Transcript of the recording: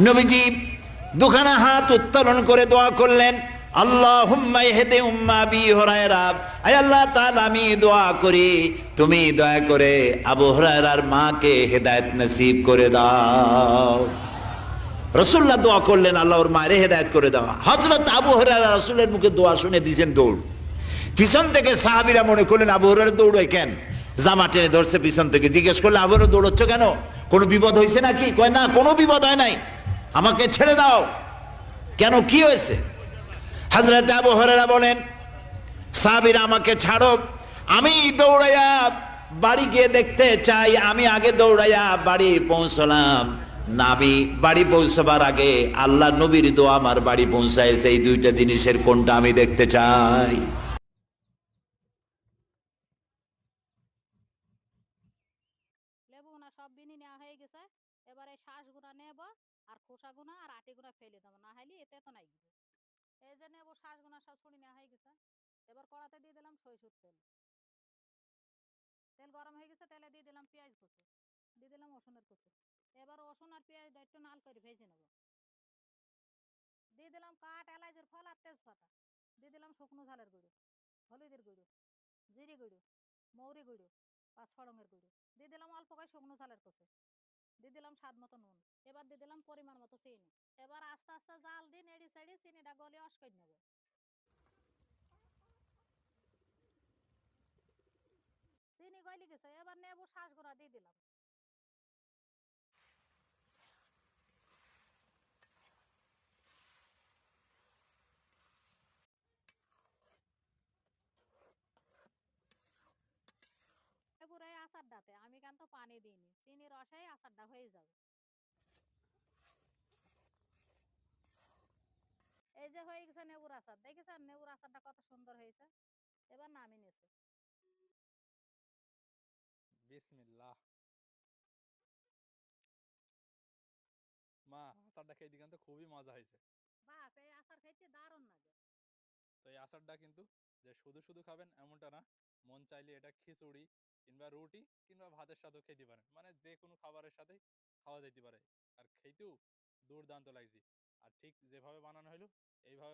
নবীজি দুখানা হাত উত্তোলন করে দোয়া করলেন, আল্লাহুম্মা ইহদি উম্মা আবি হুরায়রা, আয় আল্লাহ তাআলা আমি দোয়া করি তুমি দয়া করে আবু হুরায়রার মাকে হেদায়েত নসিব করে দাও। রাসূলুল্লাহ দোয়া করলেন আল্লাহ ওর মায়ের হেদায়েত করে দাও। হযরত আবু হুরায়রা রাসূলের মুখে দোয়া শুনে দিয়েছেন দৌড়। পিছন থেকে সাহাবীরা মনে করলেন আবু হুরায়রা দৌড়ায় কেন, জামা টেনে ধরছে পিছন থেকে। জিজ্ঞেস করলে আবু হুরায়রা দৌড়চ্ছ কেন, কোনো বিপদ হয়েছে নাকি? কয় না, কোনো বিপদ হয় নাই, আমাকে ছেড়ে দাও। কেন, কি হয়েছে? হযরত আবু হুরায়রা বলেন, সাহাবীরা আমাকে ছাড়ো, আমি দৌড়াইয়া বাড়ি গিয়ে দেখতে চাই। আমি আগে দৌড়াইয়া বাড়ি পৌঁছলাম, নাবি বাড়ি পৌঁছবার আগে আল্লাহ নবীর দোয়া আমার বাড়ি পৌঁছায়ছে। এই দুইটা জিনিসের কোনটা আমি দেখতে চাই? লেবু গুনা সব বিনি নেওয়া হয়ে গেছে। এবারে শ্বাস গুনা নেব আর খোসা গুনা আর আটি গুনা ফেলে দেবো, না হলে এতে তো নাই। এই যে নেবো শ্বাস গুনা সব ছুড়ি নেওয়া হয়ে গেছে। এবার কড়াতে দিয়ে দিলাম সরিষার তেল। তেল গরম হয়ে গেছে, তেলে দিয়ে দিলাম পেঁয়াজ কুচি, দিয়ে দিলাম রসুনের কুচি। এবার রসুন আর পেঁয়াজ একটু নাল করে ভেজে নেব। দিয়ে দিলাম কাঠ এলাচের ফল আর তেজপাতা। দিয়ে দিলাম শুকনো ঝালের গুঁড়ো, হলুদের গুঁড়ো, জিরে গুঁড়ো, মৌরি গুঁড়ো, পাঁচফোড়নের গুঁড়ো। দিয়ে দিলাম অল্প করে শুকনো ঝালের কুচি। দিয়ে দিলাম স্বাদ মতো নুন। এবার দিয়ে দিলাম পরিমাণ মতো চিনি। এবার আস্তে আস্তে জাল দিয়ে নেড়ি চেড়ি চিনিটা গলে অস করে নেবে। চিনি গলি গেছে, এবার নেবো শ্বাস গুঁড়া দিয়ে দিলাম। পুরো এই আচারটাতে আমি কিন্তু পানি দিইনি, চিনি রসেই আচারটা হয়ে যাবে। এই যে হয়ে গেছে নেবুর আচার, দেখেছেন নেবুর আচারটা কত সুন্দর হয়েছে। এবার নামিয়ে নিয়েছে। বিসমিল্লাহ। মা, আচারটা খেয়ে দিকেন তো খুবই মজা হয়েছে। বাপ, এই আচার খাইতে দারুণ লাগে। তো এই আচারটা কিন্তু যে শুধু শুধু খাবেন এমনটা না, মন চাইলে এটা খিচুড়ি কিংবা রুটি কিংবা ভাতের সাথেও খেতে পারেন, মানে যে কোনো খাবারের সাথে খাওয়া যেতে পারে। আর খেতেও দুর্দান্ত লাগছে। আর ঠিক যেভাবে বানানো হলো এইভাবে